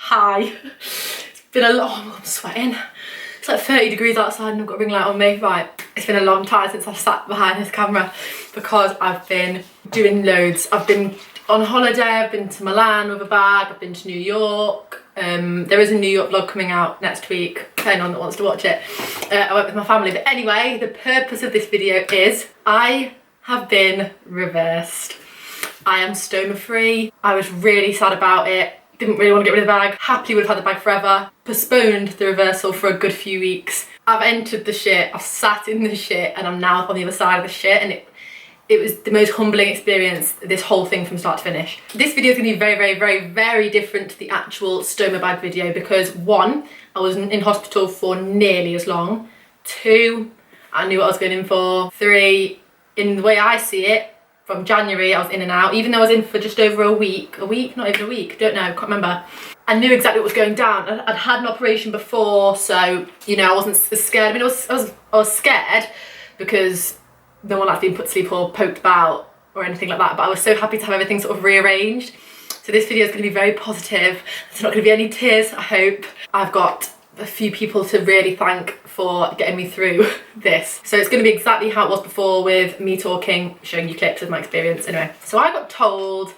Hi. It's been a long, I'm sweating. It's like 30 degrees outside and I've got a ring light on me. Right, it's been a long time since I've sat behind this camera because I've been doing loads. I've been on holiday, I've been to Milan with a bag, I've been to New York. There is a New York vlog coming out next week, if anyone that wants to watch it. I went with my family, but anyway, the purpose of this video is I have been reversed. I am stoma free. I was really sad about it. Didn't really want to get rid of the bag. Happily would have had the bag forever. Postponed the reversal for a good few weeks. I've entered the shit, I've sat in the shit, and I'm now on the other side of the shit, and it was the most humbling experience, this whole thing from start to finish. This video is going to be very different to the actual stoma bag video because 1, I was in hospital for nearly as long. 2, I knew what I was going in for. 3, in the way I see it, from January I was in and out, even though I was in for just over a week, not even a week, don't know, can't remember. I knew exactly what was going down. I'd had an operation before, so, you know, I wasn't as scared. I mean, I was scared because no one likes being put to sleep or poked about or anything like that, but I was so happy to have everything sort of rearranged. So this video is going to be very positive. There's not going to be any tears, I hope. I've got a few people to really thank for getting me through this. So it's going to be exactly how it was before, with me talking, showing you clips of my experience. Anyway, so I got told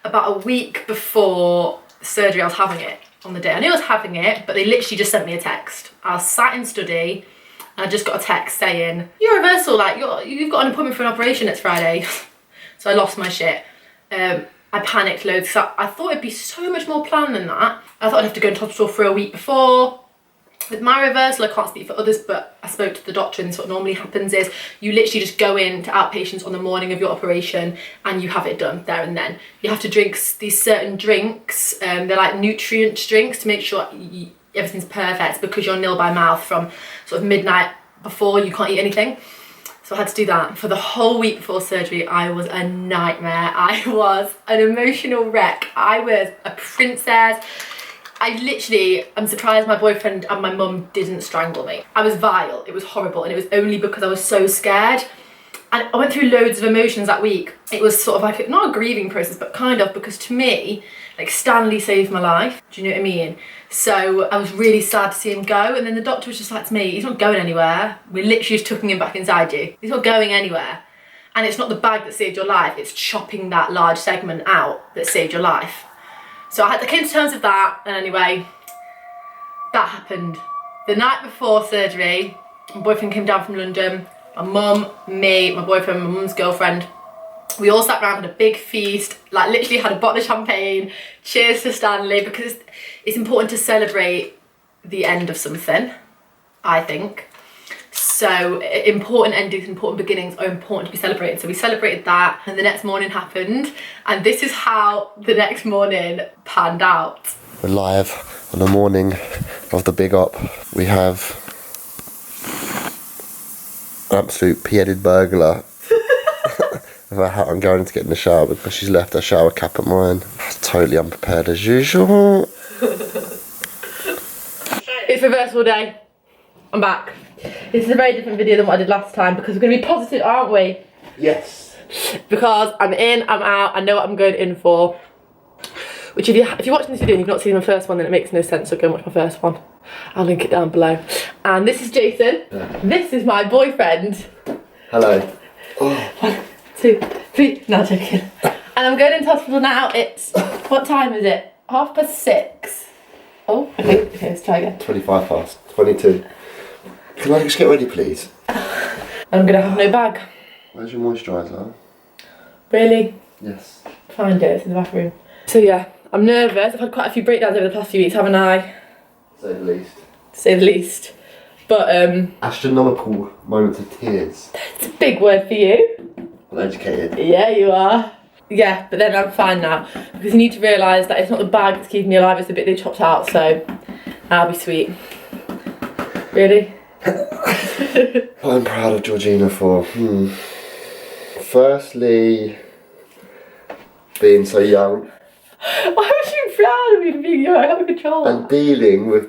about a week before surgery I was having it on the day. I knew I was having it, but they literally just sent me a text. I was sat in study and I just got a text saying, "Your reversal, like you've got an appointment for an operation next Friday." So I lost my shit. I panicked loads because I thought it'd be so much more planned than that. I thought I'd have to go into hospital for a week before. With my reversal, I can't speak for others, but I spoke to the doctor, and what normally happens is you literally just go in to outpatients on the morning of your operation and you have it done there and then. You have to drink these certain drinks, they're like nutrient drinks to make sure everything's perfect, because you're nil by mouth from sort of midnight before, you can't eat anything. So I had to do that. For the whole week before surgery, I was a nightmare. I was an emotional wreck. I was a princess. I'm surprised my boyfriend and my mum didn't strangle me. I was vile, it was horrible, and it was only because I was so scared. And I went through loads of emotions that week. It was sort of like, not a grieving process, but kind of, because to me, like, Stanley saved my life, do you know what I mean? So I was really sad to see him go, and then the doctor was just like to me, "He's not going anywhere. We're literally just tucking him back inside you. He's not going anywhere. And it's not the bag that saved your life, it's chopping that large segment out that saved your life." So I came to terms with that, and anyway, that happened. The night before surgery, my boyfriend came down from London, my mum, me, my boyfriend, my mum's girlfriend. We all sat around, had a big feast, like literally had a bottle of champagne, cheers to Stanley, because it's important to celebrate the end of something, I think. So important endings, important beginnings are important to be celebrated. So we celebrated that, and the next morning happened, and this is how the next morning panned out. We're live on the morning of the big op. We have an absolute pea-headed burglar of a hat. I'm going to get in the shower because she's left her shower cap at mine. Totally unprepared as usual. It's reversal day. I'm back. This is a very different video than what I did last time because we're going to be positive, aren't we? Yes. Because I'm in, I'm out, I know what I'm going in for. Which if you're watching this video and you've not seen my first one, then it makes no sense, so go and watch my first one. I'll link it down below. And this is Jason. Yeah. This is my boyfriend. Hello. Oh. 1, 2, 3, no, joking. And I'm going into hospital now. It's, what time is it? 6:30. Oh, okay, let's try again. 25 past, 22. Can I just get ready, please? I'm gonna have no bag. Where's your moisturiser? Really? Yes. Find it, it's in the bathroom. So yeah, I'm nervous. I've had quite a few breakdowns over the past few weeks, haven't I? To say the least. To say the least. But astronomical moments of tears. It's a big word for you. I'm educated. Yeah, you are. Yeah, but then I'm fine now. Because you need to realise that it's not the bag that's keeping me alive, it's the bit they chopped out, so I'll be sweet. Really? I'm proud of Georgina for, firstly, being so young. Why was you proud of me for being young? I have a control. And dealing with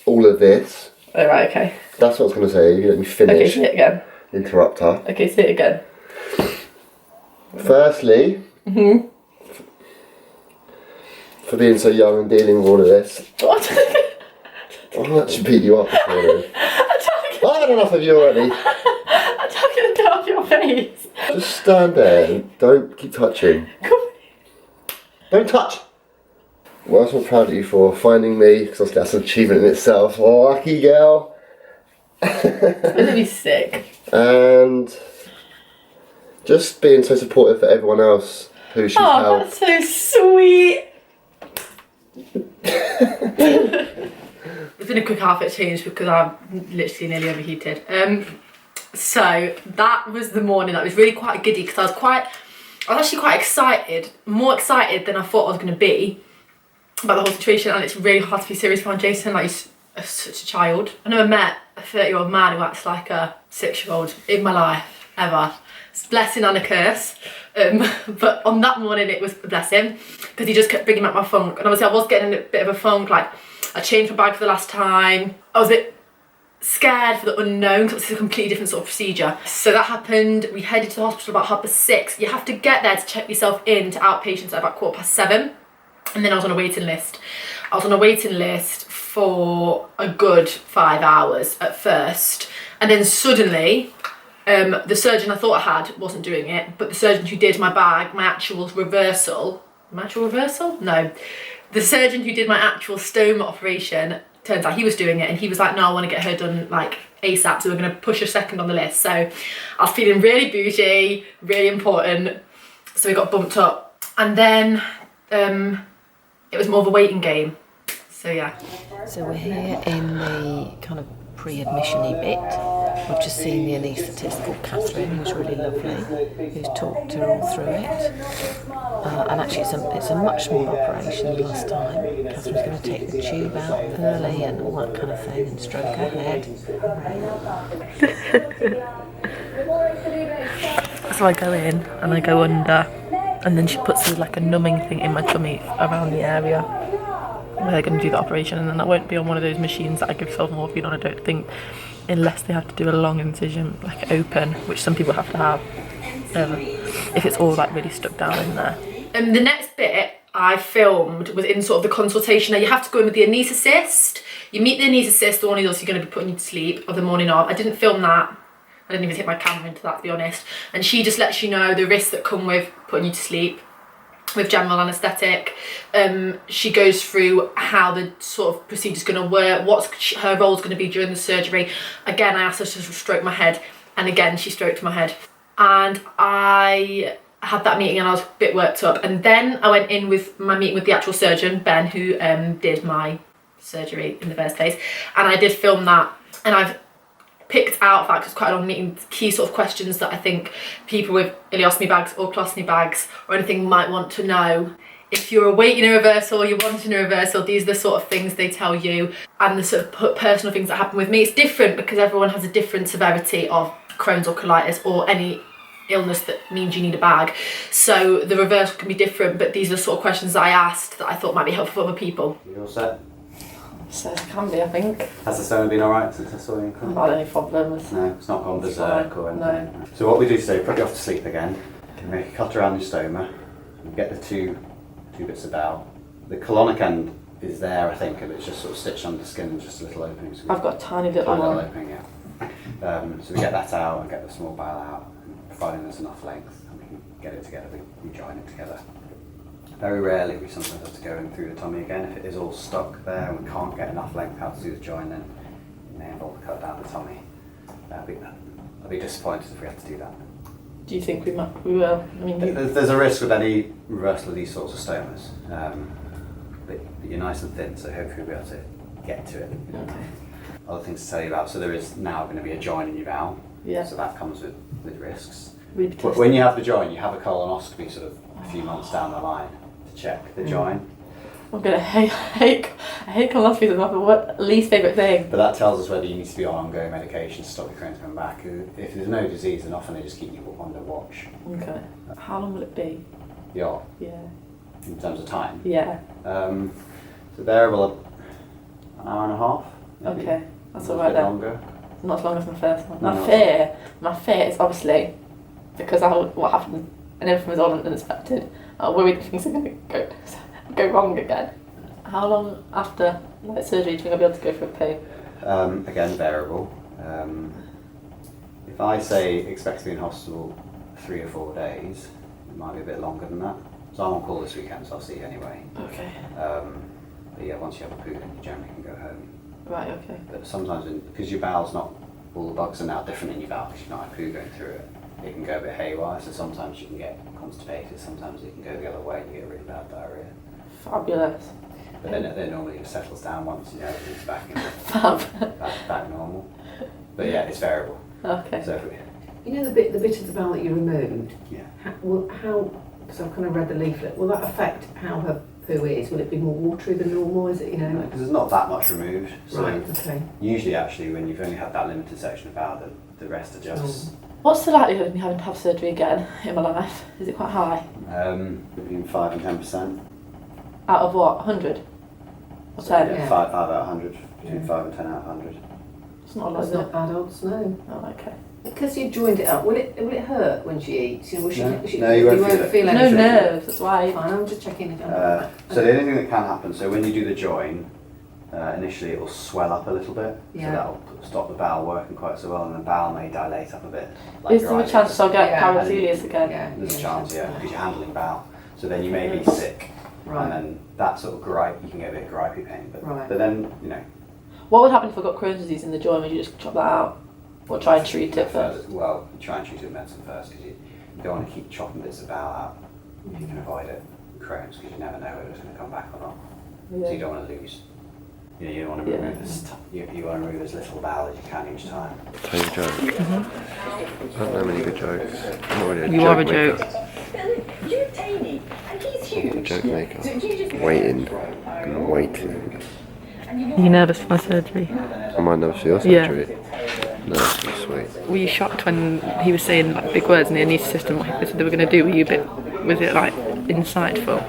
all of this. Oh, right, okay. That's what I was going to say. You let me finish. Okay, say it again. Interrupt her. Okay, say it again. Firstly, for being so young and dealing with all of this. What? I'll actually beat you up before then. I've had enough of you already. I'm talking to off your face. Just stand there and don't keep touching. Don't touch! What else am I proud of you for? Finding me, because that's an achievement in itself. Oh, lucky girl. It's gonna be sick. And just being so supportive for everyone else who she's helped. That's so sweet. It's been a quick outfit change because I'm literally nearly overheated. So that was the morning. That was really quite giddy because I was actually quite excited, more excited than I thought I was going to be about the whole situation. And it's really hard to be serious around Jason. Like, he's such a child. I never met a 30-year-old man who acts like a 6-year-old in my life ever. It's a blessing and a curse. But on that morning it was a blessing because he just kept bringing back my funk, and obviously I was getting a bit of a funk. Like, I changed my bag for the last time. I was a bit scared for the unknown because it's a completely different sort of procedure. So that happened. We headed to the hospital about 6:30. You have to get there to check yourself in to outpatients at about 7:15, and then I was on a waiting list. I was on a waiting list for a good 5 hours at first, and then suddenly the surgeon I thought I had wasn't doing it, but the surgeon who did my bag, my actual reversal? No. The surgeon who did my actual stoma operation, turns out he was doing it, and he was like, no, I want to get her done like ASAP, so we're going to push her second on the list. So I was feeling really bougie, really important, so we got bumped up. And then it was more of a waiting game. So yeah. So we're here in the kind of pre-admission-y bit. We've just seen the anaesthetist called Catherine, who's really lovely, who's talked her all through it. And actually it's a much smaller operation than last time. Catherine's going to take the tube out early and all that kind of thing and stroke her head. So I go in and I go under, and then she puts like a numbing thing in my tummy around the area where they're going to do the operation, and then I won't be on one of those machines that I give self morphine on, I don't think, unless they have to do a long incision, like open, which some people have to have, if it's all like really stuck down in there. The next bit I filmed was in sort of the consultation. Now you have to go in with the anaesthetist. You meet the anaesthetist, the one who's also going to be putting you to sleep, or the morning of. I didn't film that. I didn't even take my camera into that, to be honest. And she just lets you know the risks that come with putting you to sleep with general anaesthetic. She goes through how the sort of procedure's going to work, what her role's going to be during the surgery. Again, I asked her to stroke my head, and again she stroked my head. And I had that meeting and I was a bit worked up. And then I went in with my meeting with the actual surgeon, Ben, who did my surgery in the first place. And I did film that, and I've picked out that, because it's quite a long meeting, key sort of questions that I think people with ileostomy bags or colostomy bags or anything might want to know. If you're awaiting a reversal or you're wanting a reversal, these are the sort of things they tell you, and the sort of personal things that happen with me. It's different because everyone has a different severity of Crohn's or colitis or any illness that means you need a bag. So the reversal can be different, but these are the sort of questions that I asked that I thought might be helpful for other people. You all set? So it can be, I think. Has the stoma been alright since I saw you? I haven't had any problems. No, it's not gone berserk or anything. No. So what we do today, put you off to sleep again. We make a cut around your stoma. You get the two bits of dowel. The colonic end is there, I think, and it's just sort of stitched under the skin and just a little opening. So I've got a tiny little one. Opening, yeah. So we get that out and get the small bowel out, providing there's enough length, and we can get it together, we join it together. Very rarely we sometimes have to go in through the tummy again. If it is all stuck there and we can't get enough length out to do the join, then it may involve a cut down the tummy. I'd be disappointed if we had to do that. Do you think we will? I mean, there's a risk with any reversal of these sorts of stomas, but you're nice and thin, so hopefully we'll be able to get to it. okay. Other things to tell you about, so there is now going to be a join in your bowel, Yeah. so that comes with risks. Really When you have the join, you have a colonoscopy sort of a few months down the line to check the join. I'm gonna hate colonoscopies. It's my least favourite thing. But that tells us whether you need to be on ongoing medication to stop your Crohn's coming back. If there's no disease, then often they just keep you under watch. Okay. How long will it be? Yeah. Yeah. In terms of time. Yeah. So there, well, an hour and a half. Maybe. Okay. That's A alright bit then. longer. Not as long as my first one. No, My no. fear is obviously because what happened and everything was all unexpected. I'm worried that things are going to go go wrong again. How long after like surgery do you think I'll be able to go for a poo? Again, variable. If I say expect to be in hospital 3 or 4 days, it might be a bit longer than that. So I'm on call this weekend, so I'll see you anyway. Okay. But yeah, once you have a poo, then you generally can go home. Right, okay. But sometimes, because your bowel's not, all the bugs are now different in your bowel because you've not had poo going through it, it can go a bit haywire. So sometimes you can get constipated, sometimes it can go the other way and you get really bad diarrhea. Fabulous. But then normally it settles down once, you know, everything's back in back normal. But yeah, it's variable. Okay. So if You know the bit of the bowel that you removed? yeah. How, because I've kind of read the leaflet, will that affect how her poo is? Will it be more watery than normal? Is it, you know? Because there's not that much removed. So Right, okay. usually actually when you've only had that limited section of bowel, the rest adjusts. What's the likelihood of me having to have surgery again in my life? Is it quite high? Between 5 and 10%. Out of what? 100? Or 10? Yeah, 5 out of 100. Between 5 and 10 out of 100. It's not a lot, That's is it? not bad odds, no. Oh, okay. Because you joined it up, will it hurt when she eats? You know, No, you won't feel it. No anything? nerves, that's why. Fine, I'm just checking again. So the only thing that can happen, so when you do the join, initially it will swell up a little bit. Yeah. So that'll stop the bowel working quite so well, and the bowel may dilate up a bit. Like Is your there a eyelids. chance I'll get Yeah. parathelius again? Yeah. There's a chance, yeah, because you're handling bowel. So then you may be sick, and Right. then that sort of gripe, you can get a bit of gripey pain. Right. But then, you know, What would happen if I got Crohn's disease in the joint? Would you just chop that out? Or try and treat it first? Well, you try and treat it with medicine first, because you don't want to keep chopping bits of bowel out if you can avoid it. Crohn's, because you never know whether it's going to come back or not. So you don't want to lose. You know, you don't want to remove this. You want to remove as little bowel as you can each time. Tell you a joke. I don't know many good jokes. I'm not really a You joke are a maker. joke. You're tiny, and he's huge. I'm a joke maker. Waiting and waiting. Are you nervous for my surgery? Am I nervous for your Yeah. surgery? No, that's sweet. Were you shocked when he was saying like big words in the anaesthetist and what they were going to do? Were you a bit, was it like insightful?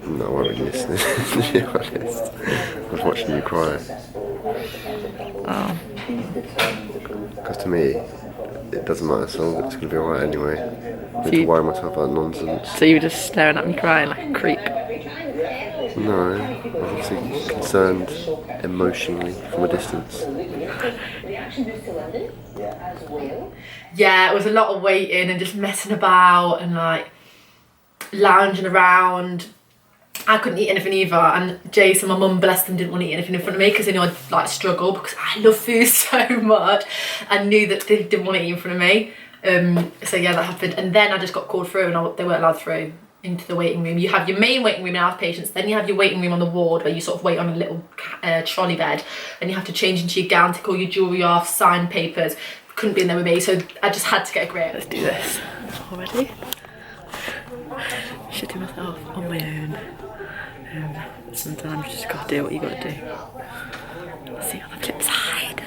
No, I wasn't really listening, to be honest. I was watching you cry. Oh. Because to me, it doesn't matter, so it's going to be alright anyway. I So need to you- worry myself about nonsense. So you were just staring at me crying like a creep? No, I was obviously concerned emotionally from a distance. Yeah, it was a lot of waiting and just messing about and like lounging around. I couldn't eat anything either, and Jason, my mum, bless them, didn't want to eat anything in front of me because they knew I'd like struggle because I love food so much. I knew that they didn't want to eat in front of me. So yeah, that happened, and then I just got called through, and they weren't allowed through into the waiting room. You have your main waiting room in outpatients, then you have your waiting room on the ward where you sort of wait on a little trolley bed, and you have to change into your gown, take all your jewellery off, sign papers. Couldn't be in there with me, so I just had to get a grip. Let's do this already. Shitting myself on my own. Sometimes you just gotta do what you gotta do. See on the flip side.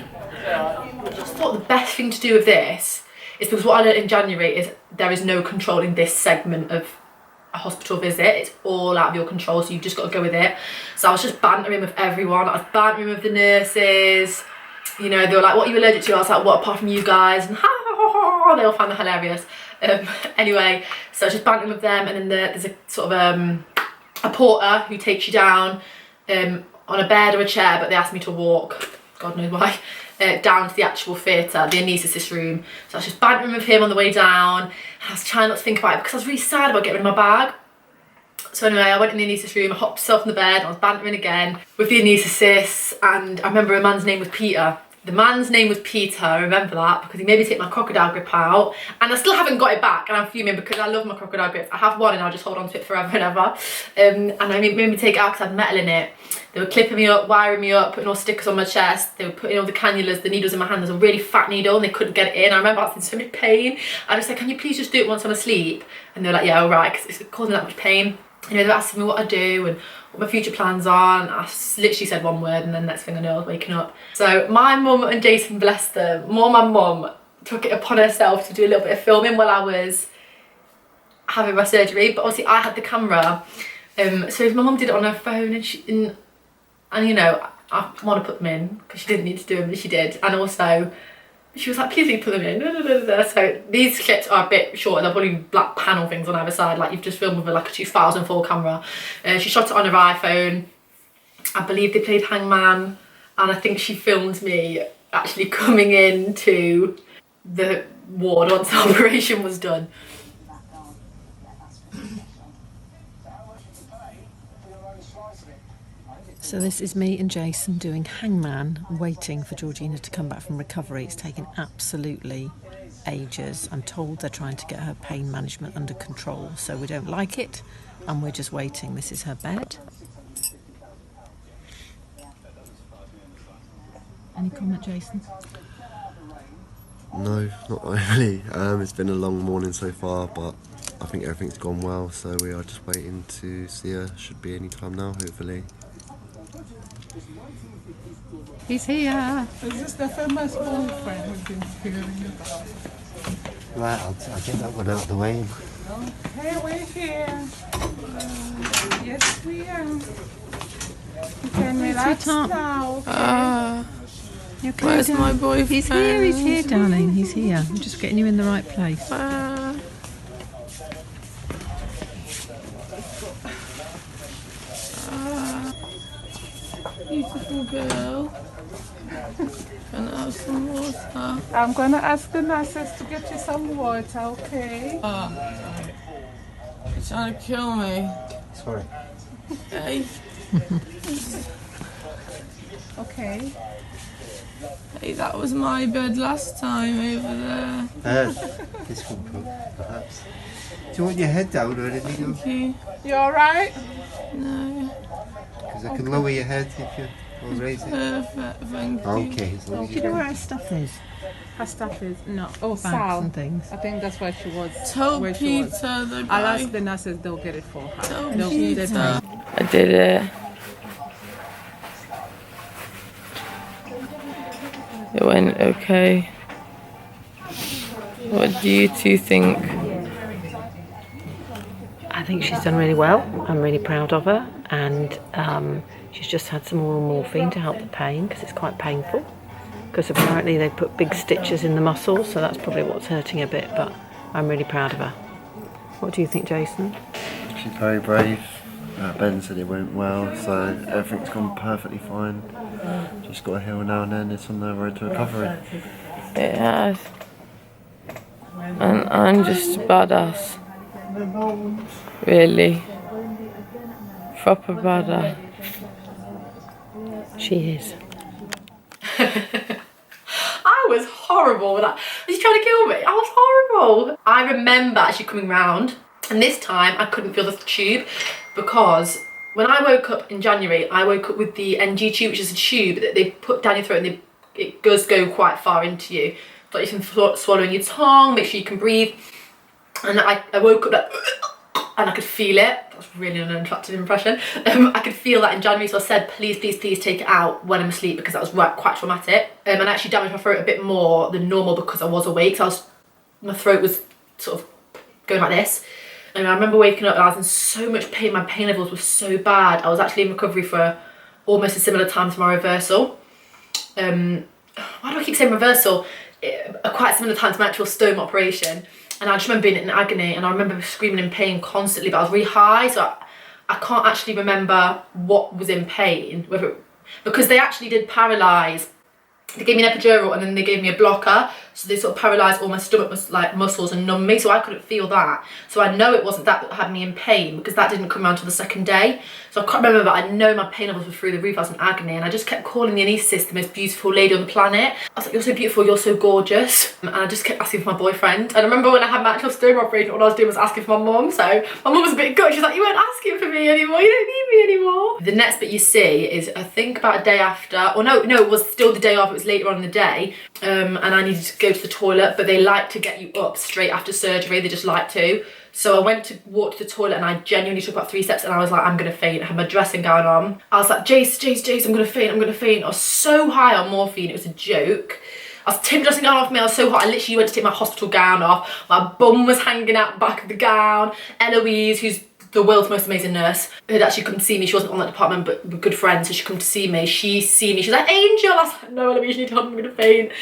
I just thought the best thing to do with this is because what I learned in January is there is no controlling this segment of a hospital visit. It's all out of your control, so you've just got to go with it. So I was just bantering with everyone. I was bantering with the nurses. You know, they were like, what are you allergic to? I was like, what, apart from you guys? And they all found it hilarious. Anyway, so I was just bantering with them, and then there's a sort of a porter who takes you down on a bed or a chair, but they asked me to walk, God knows why, down to the actual theatre, the anaesthetist room. So I was just bantering with him on the way down, and I was trying not to think about it because I was really sad about getting rid of my bag. So anyway, I went in the anaesthetist room, I hopped myself on the bed, and I was bantering again with the anaesthetist, and I remember a man's name was Peter. The man's name was Peter, I remember that, because he made me take my crocodile grip out, and I still haven't got it back, and I'm fuming because I love my crocodile grips. I have one and I'll just hold on to it forever and ever. And I made me take it out because I had metal in it. They were clipping me up, wiring me up, putting all stickers on my chest. They were putting all the cannulas, the needles in my hand. There's a really fat needle and they couldn't get it in. I remember I was in so much pain. I just said, can you please just do it once I'm asleep? And they were like, yeah, all right, because it's causing that much pain. You know, they were asking me what I do and what my future plans are, and I literally said one word, and then next thing I know I was waking up. So my mum and Jason, bless them, more my mum took it upon herself to do a little bit of filming while I was having my surgery, but obviously I had the camera. So my mum did it on her phone, and you know, I want to put them in because she didn't need to do them, but she did. And also She was like, please do put them in. So these clips are a bit shorter. They're probably black panel things on either side, like you've just filmed with like a 2004 camera. She shot it on her iPhone. I believe they played Hangman, and I think she filmed me actually coming into the ward once the operation was done. So this is me and Jason doing Hangman, waiting for Georgina to come back from recovery. It's taken absolutely ages. I'm told they're trying to get her pain management under control, so we don't like it, and we're just waiting. This is her bed. Any comment, Jason? No, not really. It's been a long morning so far, but I think everything's gone well, so we are just waiting to see her. Should be any time now, hopefully. He's here. Is this the famous boyfriend we've been hearing about? Right, I'll get that one out of the way. Hey, we're here. Yes, we are. You can relax now. Okay? You okay, Where's darling? my boyfriend? He's here, darling. He's here. I'm just getting you in the right place. Beautiful girl. Can I have some water? I'm going to ask the nurses to get you some water, okay? You're trying to kill me. Sorry. Hey, Okay. hey, that was my bed last time over there. This will put, perhaps. Do you want your head down or anything? Thank you. You alright? No, Because I can lower your head if you or raise it. perfect, thank you. Okay, as long as Do you know where her stuff is? Her stuff is no. Oh, Bags Sal. and things. I think that's where she was. Tell where she was. Peter the I'll ask guy. the nurses, they'll get it for her. Tell They'll Peter. get her. I did it. It went okay. What do you two think? I think she's done really well. I'm really proud of her, and she's just had some oral morphine to help the pain because it's quite painful. Because apparently they put big stitches in the muscles, so that's probably what's hurting a bit. But I'm really proud of her. What do you think, Jason? She's very brave. Ben said it went well, so everything's gone perfectly fine. Just got a heal now and then. It's on the road to recovery. It has. And I'm just a badass. Really. Proper badass. She is. I was horrible with that. Was he trying to kill me? I was horrible. I remember actually coming round, and this time I couldn't feel the tube because when I woke up in January, I woke up with the NG tube, which is a tube that they put down your throat and it does go quite far into you. So you can swallow in your tongue, make sure you can breathe. And I woke up like, and I could feel it. That was really an unattractive impression. I could feel that in January, so I said, please, please, please take it out when I'm asleep because that was quite traumatic. And I actually damaged my throat a bit more than normal because I was awake. So my throat was sort of going like this. And I remember waking up and I was in so much pain. My pain levels were so bad. I was actually in recovery for almost a similar time to my reversal. Why do I keep saying reversal? Quite similar time to my actual stoma operation. And I just remember being in agony, and I remember screaming in pain constantly, but I was really high, so I can't actually remember what was in pain, because they actually did paralyse. They gave me an epidural and then they gave me a blocker, so they sort of paralysed all my stomach muscles and numbed me, so I couldn't feel that. So I know it wasn't that had me in pain, because that didn't come around till the second day. So I can't remember, but I know my pain levels were through the roof. I was in agony, and I just kept calling the anaesthetist the most beautiful lady on the planet. I was like, you're so beautiful, you're so gorgeous. And I just kept asking for my boyfriend. And I remember when I had my actual stoma operation, all I was doing was asking for my mum. So my mum was a bit gutted. She's like, you weren't asking for me anymore, you don't need me anymore. The next bit you see is, I think about a day after, or no, it was still the day of, it was later on in the day. And I needed to go to the toilet, but they like to get you up straight after surgery, they just like to. So I went to walk to the toilet and I genuinely took about 3 steps and I was like, I'm gonna faint. I had my dressing gown on. I was like, Jace, I'm gonna faint. I was so high on morphine, it was a joke. I was taking my dressing gown off me, I was so hot, I literally went to take my hospital gown off. My bum was hanging out the back of the gown. Eloise, who's the world's most amazing nurse, who had actually come to see me. She wasn't on that department, but we're good friends, so she come to see me. She see me, she's like, Angel! I was like, no, Olivia, you need to help me, I'm gonna faint.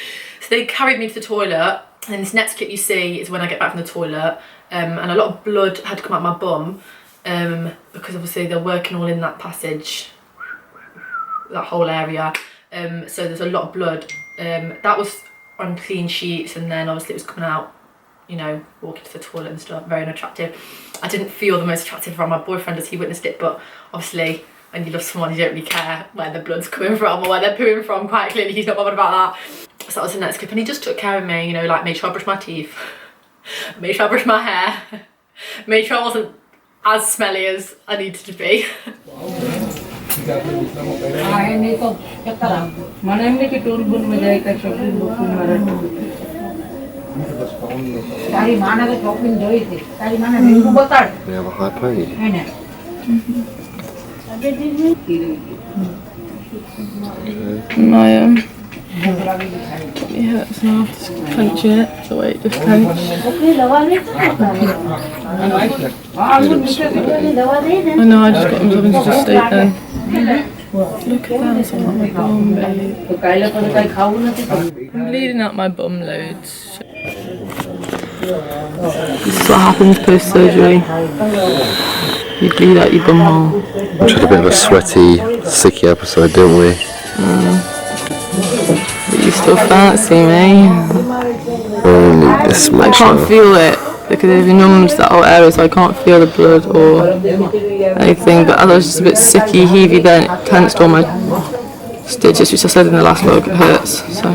So they carried me to the toilet, and then this next clip you see is when I get back from the toilet, and a lot of blood had come out my bum, because obviously they're working all in that passage, that whole area, so there's a lot of blood. That was on clean sheets, and then obviously it was coming out, you know, walking to the toilet and stuff, very unattractive. I didn't feel the most attractive around my boyfriend as he witnessed it, but obviously when you love someone, you don't really care where the blood's coming from or where they're pooing from. Quite clearly he's not bothered about that. So that was the next clip, and he just took care of me, you know, like made sure I brushed my teeth, made sure I brushed my hair, made sure I wasn't as smelly as I needed to be. We have a high pony. My tummy hurts now after clenching it. The way it just clenched. I know, I just got myself into a state then. Look at that, it's on my bum, babe. I'm bleeding out my bum loads. This is what happens post-surgery. You bleed out your bum hole. Just had a bit of a sweaty, sicky episode, didn't we? But you still fancy me. Only this much. I can't feel it because it numbs that whole area, so I can't feel the blood or anything. But as I was just a bit sicky, heavy, then it clenched all my stitches, which I said in the last vlog, it hurts. So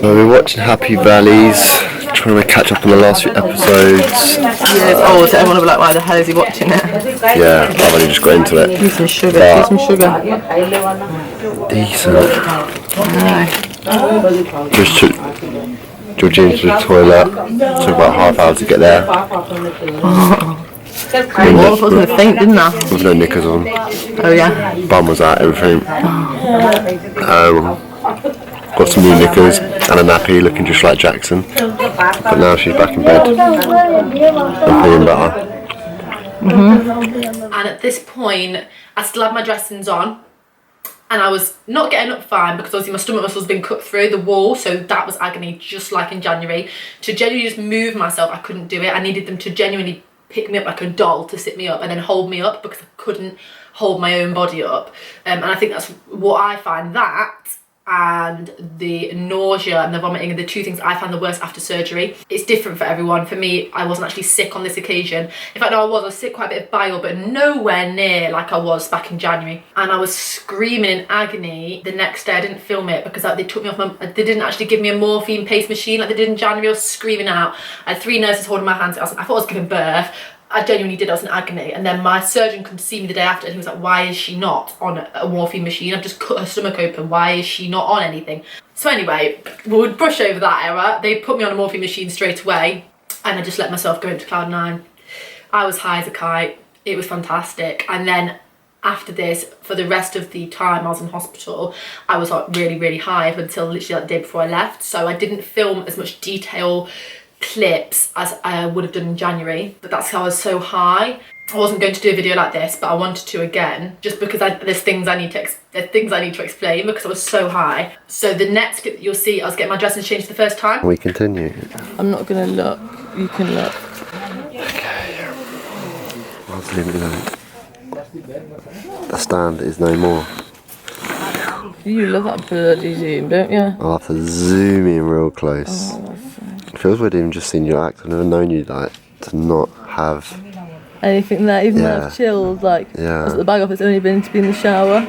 We're watching Happy Valleys, trying to catch up on the last few episodes. yeah, it's old, so everyone will be like, why the hell is he watching it? Yeah, I've only just got into it. Need some sugar, need some sugar. Decent. No. Just took Georgina to the toilet. Took about half hour to get there. I was going to faint, didn't I? With no knickers on. Oh yeah. Bum was out, everything. Got some new knickers and a nappy, looking just like Jackson. But now she's back in bed. I'm feeling better. And at this point, I still had my dressings on, and I was not getting up fine because obviously my stomach muscles been cut through the wall, so that was agony, just like in January. To genuinely just move myself, I couldn't do it. I needed them to genuinely pick me up like a doll to sit me up and then hold me up because I couldn't hold my own body up. And I think that's what I find, that and the nausea and the vomiting are the two things I find the worst after surgery. It's different for everyone. For me, I wasn't actually sick on this occasion. In fact, no, I was sick, quite a bit of bile, but nowhere near like I was back in January. And I was screaming in agony the next day. I didn't film it because they took me off they didn't actually give me a morphine paste machine like they did in January. I was screaming out. I had 3 nurses holding my hands. I thought I was giving birth. I genuinely did, I was in agony. And then my surgeon come to see me the day after and he was like, why is she not on a morphine machine? I've just cut her stomach open, why is she not on anything? So anyway, we'll brush over that era. They put me on a morphine machine straight away and I just let myself go into cloud 9. I was high as a kite, it was fantastic. And then after this, for the rest of the time I was in hospital, I was like really, really high up until literally like the day before I left. So I didn't film as much detail clips as I would have done in January, but that's how I was so high. I wasn't going to do a video like this, but I wanted to again, just because there's things I need to explain because I was so high. So the next clip that you'll see, I was getting my dressing changed for the first time. We continue. I'm not gonna look. You can look. Okay. I'll leave it alone. The stand is no more. You love that bloody zoom, don't you? I'll have to zoom in real close. It feels weird even just seeing you act. I've never known you like to not have anything there, even though I've chilled, like I was at the bag office, only been to be in the shower.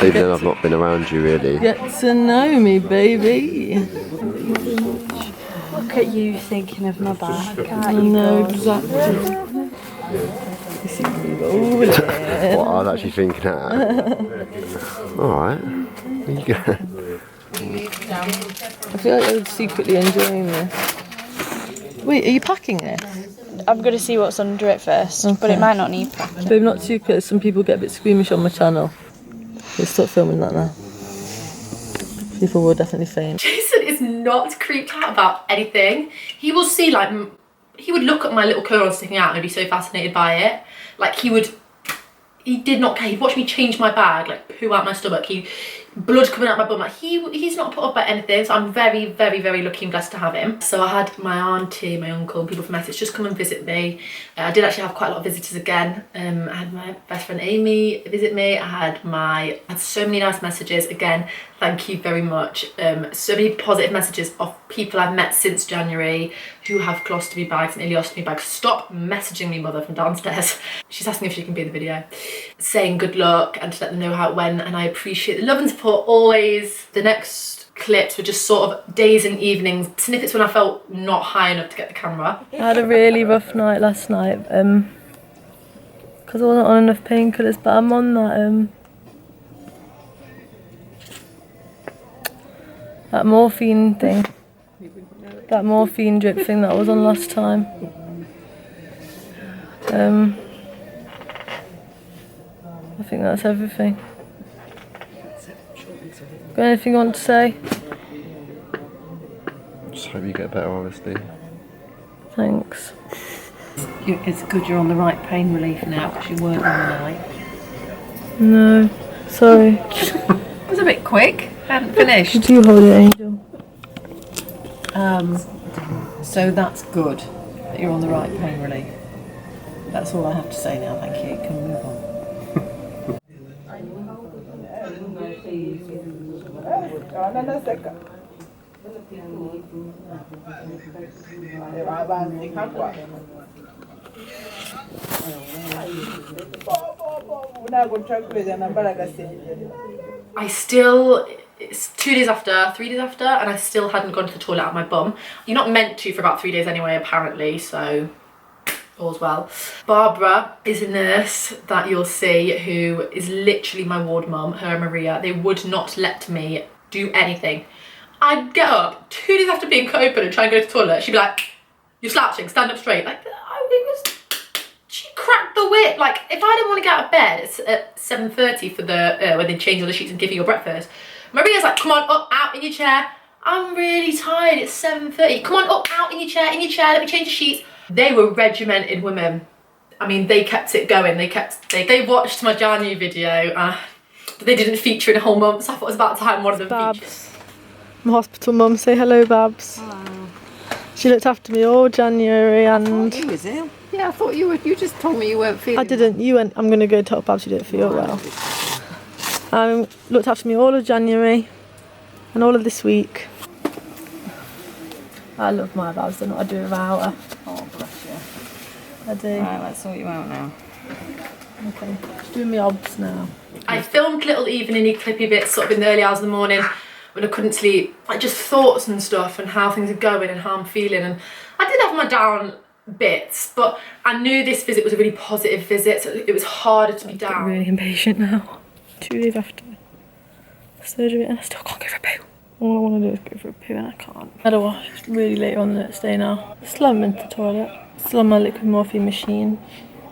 Even then I've not been around you really. Get to know me, baby. Look at you thinking of my back. I know exactly. What I was actually thinking at. Alright. There you go. I feel like I'm secretly enjoying this. Wait, are you packing this? I'm going to see what's under it first, but it might not need packing. Babe, not too close. Some people get a bit squeamish on my channel. Let's stop filming that now. People will definitely faint. Jason is not creeped out about anything. He will see like he would look at my little colon sticking out and he'd be so fascinated by it. Like he did not care. He'd watch me change my bag, like poo out my stomach. Blood coming out my bum. Like he's not put up by anything. So I'm very, very, very lucky and blessed to have him. So I had my auntie, my uncle, and people from Essex just come and visit me. I did actually have quite a lot of visitors again. I had my best friend Amy visit me. I had so many nice messages. Again, thank you very much. So many positive messages of people I've met since January who have colostomy bags and ileostomy bags. Stop messaging me, mother, from downstairs. She's asking if she can be in the video. Saying good luck and to let them know how it went, and I appreciate the love and support always. The next clips were just sort of days and evenings, snippets when I felt not high enough to get the camera. I had a really rough night last night because I wasn't on enough painkillers, but I'm on that morphine thing, that morphine drip thing that I was on last time. I think that's everything. Got anything you want to say? Just hope you get better, obviously. Thanks. It's good you're on the right pain relief now because you weren't in the night. No, sorry. It was a bit quick. I hadn't finished. Could you hold it, Angel? So that's good that you're on the right pain relief. That's all I have to say now, thank you. Can we move on? It's 2 days after, 3 days after, and I still hadn't gone to the toilet out my bum. You're not meant to for about 3 days anyway, apparently, so all's well. Barbara is a nurse that you'll see who is literally my ward mum, her and Maria. They would not let me do anything. I'd get up 2 days after being cut open and try and go to the toilet. She'd be like, "You're slouching, stand up straight." Like, she cracked the whip. Like, if I didn't want to get out of bed, it's at 7:30 for the when they change all the sheets and give you your breakfast. Maria's like, "Come on, up, out in your chair. I'm really tired, it's 7:30. Come on, up, out in your chair, let me change the sheets." They were regimented women. I mean, they kept it going. They watched my January video, but they didn't feature in a whole month, so I thought it was about time one of them featured. My hospital mum, say hello, Babs. Hello. She looked after me all January and... You was ill. Yeah, I thought you just told me you weren't feeling I didn't, you went, I'm going to go tell Babs you didn't feel well. Looked after me all of January and all of this week. I love my Babs, I don't know what I'd do without her. Oh, bless you. I do. Right, let's sort you out now. Okay, just doing my obs now. I filmed little evening clippy bits sort of in the early hours of the morning when I couldn't sleep, like just thoughts and stuff and how things are going and how I'm feeling. And I did have my down bits, but I knew this visit was a really positive visit, so it was harder to be down. I'm really impatient now. 2 days after surgery and I still can't go for a poo. All I want to do is go for a poo and I can't. I had a wash really late on the next day now. Still haven't been to the toilet. Still on my liquid morphine machine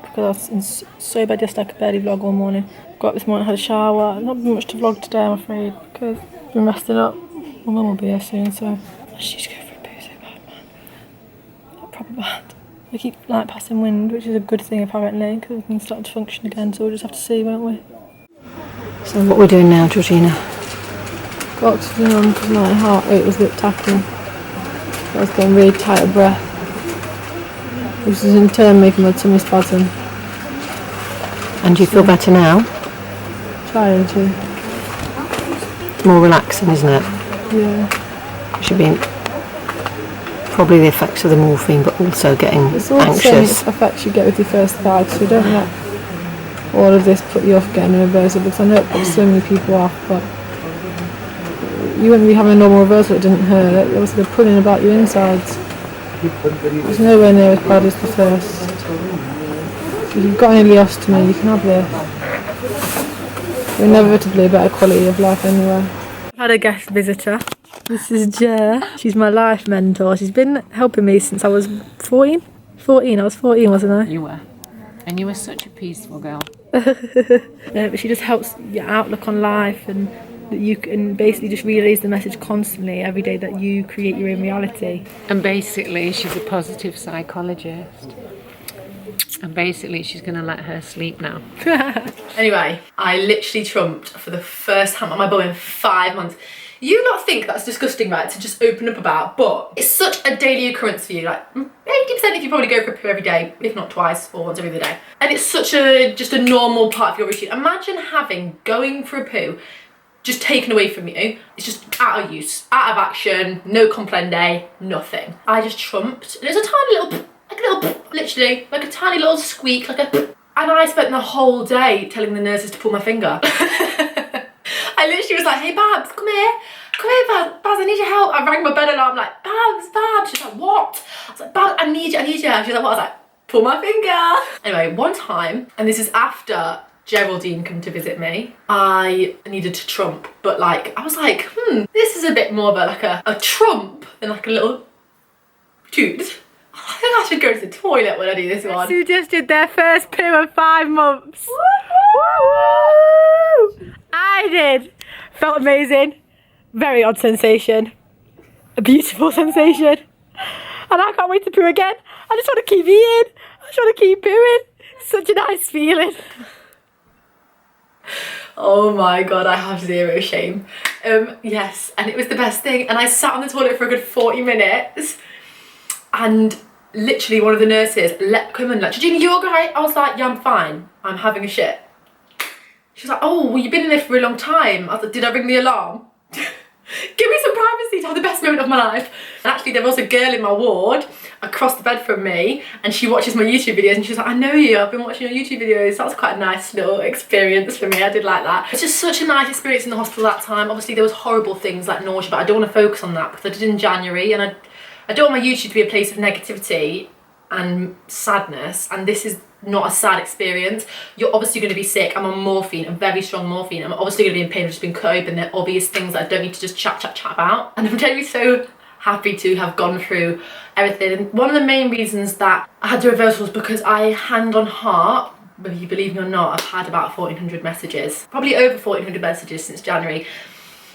because I was in so bad yesterday I could barely vlog all morning. Got up this morning, had a shower. Not been much to vlog today, I'm afraid, because I've been resting up. My mum will be here soon, so I just need to go for a poo so bad, man. Like, proper bad. I keep like passing wind, which is a good thing apparently, because we can start to function again, so we'll just have to see, won't we? So what we're doing now, Georgina? Got oxygen on because my heart rate was a bit tapping. I was getting really tight of breath, which is in turn making my tummy spasm. And do you feel better now? Trying to. More relaxing, isn't it? Yeah. Should be probably the effects of the morphine, but also getting It's all the anxious. same effects you get with your first bag, so don't let all of this put you off getting a reversal, because I know it puts so many people off, but you wouldn't be having a normal reversal, it didn't hurt. It was the pulling about your insides. It's nowhere near as bad as the first. If you've got an ileostomy, you can have this. Inevitably a better quality of life anyway. I've had a guest visitor. This is Jer. She's my life mentor. She's been helping me since I was 14. I was 14, wasn't I? You were. And you were such a peaceful girl. Yeah, but she just helps your outlook on life and that you can basically just relays the message constantly every day that you create your own reality. And basically she's a positive psychologist. And basically she's going to let her sleep now. Anyway, I literally trumped for the first time on my bum in 5 months. You not think that's disgusting, right, to just open up about, but it's such a daily occurrence for you, like 80% if you probably go for a poo every day, if not twice or once every other day. And it's such just a normal part of your routine. Imagine going for a poo just taken away from you. It's just out of use, out of action, no comprende, nothing. I just trumped. It was a tiny little, like a little, literally, like a tiny little squeak, like a, and I spent the whole day telling the nurses to pull my finger. I literally was like, hey Babs, come here, Babs, I need your help. I rang my bed alarm like, Babs. She's like, what? I was like, Babs, I need you. She's like, what? I was like, pull my finger. Anyway, one time, and this is after Geraldine come to visit me, I needed to trump, but like, I was like, this is a bit more of a trump than like a little toot. I think I should go to the toilet when I do this one. Who just did their first poo in 5 months. Woo! I did. Felt amazing. Very odd sensation. A beautiful sensation. And I can't wait to poo again. I just want to keep eating. I just want to keep pooing. Such a nice feeling. Oh my god, I have zero shame. Yes, and it was the best thing. And I sat on the toilet for a good 40 minutes. And literally one of the nurses come in like, Georgina, you alright? I was like, yeah, I'm fine. I'm having a shit. She was like, oh, well, you've been in there for a long time. I was like, did I ring the alarm? Give me some privacy to have the best moment of my life. And actually there was a girl in my ward across the bed from me, and she watches my YouTube videos, and she was like, I know you, I've been watching your YouTube videos. That was quite a nice little experience for me. I did like that. It's just such a nice experience in the hospital that time. Obviously there was horrible things like nausea, but I don't want to focus on that because I did in January, and I don't want my YouTube to be a place of negativity and sadness, and this is not a sad experience. You're obviously going to be sick. I'm on morphine, a very strong morphine. I'm obviously going to be in pain. I've just been cut open. They're obvious things that I don't need to just chat about. And I'm genuinely so happy to have gone through everything. And one of the main reasons that I had the reversal was because I, hand on heart, whether you believe me or not, I've had about 1,400 messages, probably over 1,400 messages since January,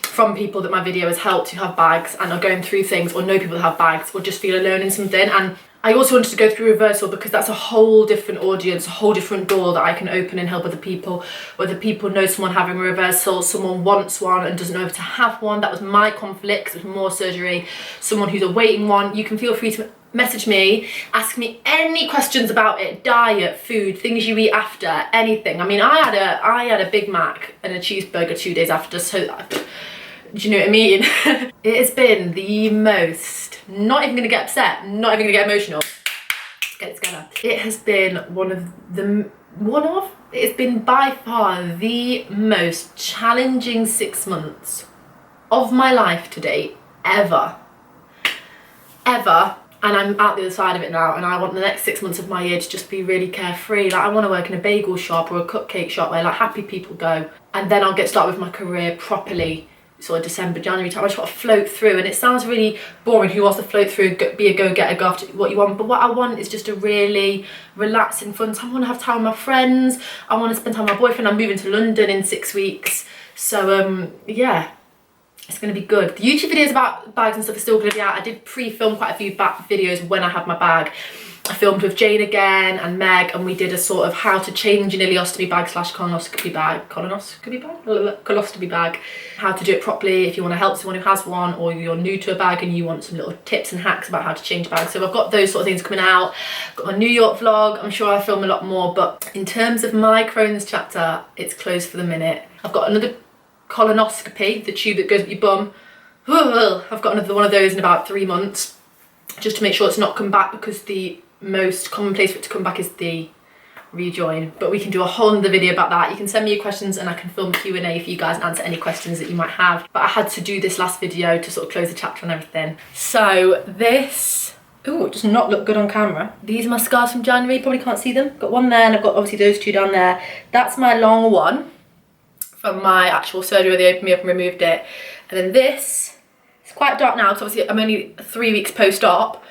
from people that my video has helped who have bags and are going through things, or know people that have bags, or just feel alone in something. And I also wanted to go through reversal because that's a whole different audience, a whole different door that I can open and help other people. Whether people know someone having a reversal, someone wants one and doesn't know if to have one. That was my conflict, it was more surgery. Someone who's awaiting one, you can feel free to message me, ask me any questions about it, diet, food, things you eat after, anything. I mean, I had a Big Mac and a cheeseburger 2 days after, so do you know what I mean? It has been the most, not even gonna get upset, not even gonna get emotional. Let's get it together. It has been it's been by far the most challenging 6 months of my life to date, ever. And I'm out the other side of it now, and I want the next 6 months of my year to just be really carefree. Like, I want to work in a bagel shop or a cupcake shop where like happy people go, and then I'll get started with my career properly sort of December, January time. I just want to float through, and it sounds really boring, who wants to float through, be a go-getter, go after what you want, but what I want is just a really relaxing, fun time. I want to have time with my friends, I want to spend time with my boyfriend. I'm moving to London in 6 weeks, so yeah, it's going to be good. The YouTube videos about bags and stuff are still going to be out. I did pre-film quite a few videos when I had my bag. I filmed with Jane again and Meg, and we did a sort of how to change an ileostomy bag / colonoscopy bag, how to do it properly if you want to help someone who has one, or you're new to a bag and you want some little tips and hacks about how to change bags. So I've got those sort of things coming out. Got my New York vlog. I'm sure I'll film a lot more, but in terms of my Crohn's chapter, it's closed for the minute. I've got another colonoscopy, the tube that goes up your bum. I've got another one of those in about 3 months, just to make sure it's not come back, because the most common place for it to come back is the rejoin. But we can do a whole other video about that. You can send me your questions and I can film a Q&A for you guys and answer any questions that you might have. But I had to do this last video to sort of close the chapter on everything. So this, oh, it does not look good on camera. These are my scars from January, probably can't see them. Got one there, and I've got obviously those two down there. That's my long one from my actual surgery where they opened me up and removed it. And then this, it's quite dark now because obviously I'm only 3 weeks post-op.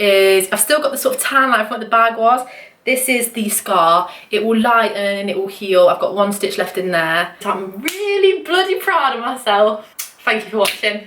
I've still got the sort of tan line from what the bag was. This is the scar. It will lighten and it will heal. I've got 1 stitch left in there. So I'm really bloody proud of myself. Thank you for watching.